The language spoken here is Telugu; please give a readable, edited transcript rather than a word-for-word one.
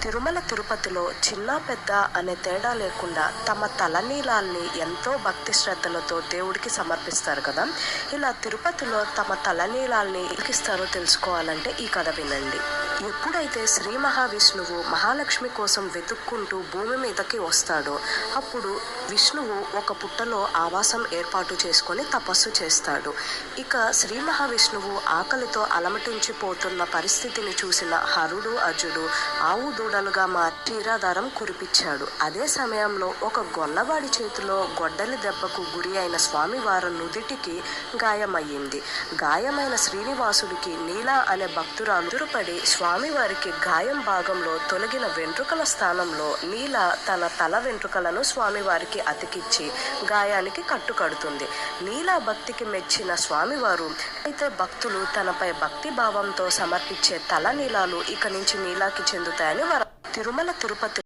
తిరుమల తిరుపతిలో చిన్న పెద్ద అనే తేడా లేకుండా తమ తలనీలాల్ని ఎంతో భక్తి శ్రద్ధలతో దేవుడికి సమర్పిస్తారు కదా. ఇలా తిరుపతిలో తమ తలనీలాల్ని ఎక్కిస్తారో తెలుసుకోవాలంటే ఈ కథ వినండి. ఎప్పుడైతే శ్రీ మహావిష్ణువు మహాలక్ష్మి కోసం వెతుక్కుంటూ భూమి మీదకి వస్తాడో అప్పుడు విష్ణువు ఒక పుట్టలో ఆవాసం ఏర్పాటు చేసుకొని తపస్సు చేస్తాడు. ఇక శ్రీ మహావిష్ణువు ఆకలితో అలమటించిపోతున్న పరిస్థితిని చూసిన హరుడు అజుడు ఆవు దూడలుగా మారి క్షీరాధారం కురిపించాడు. అదే సమయంలో ఒక గొల్లవాడి చేతిలో గొడ్డలి దెబ్బకు గురి అయిన స్వామివారి నుదిటికి గాయమయ్యింది. గాయమైన శ్రీనివాసుడికి నీలా అనే భక్తురాలు ఎదురుపడి స్వామివారికి గాయం భాగంలో తొలగిన వెంట్రుకల స్థానంలో నీల తన తల వెంట్రుకలను స్వామివారికి అతికిచ్చి గాయానికి కట్టుకడుతుంది. నీలా భక్తికి మెచ్చిన స్వామివారు అయితే భక్తులు తనపై భక్తి భావంతో సమర్పించే తల నీలాలు ఇక నుంచి నీలాకి చెందుతాయని తిరుమల తిరుపతి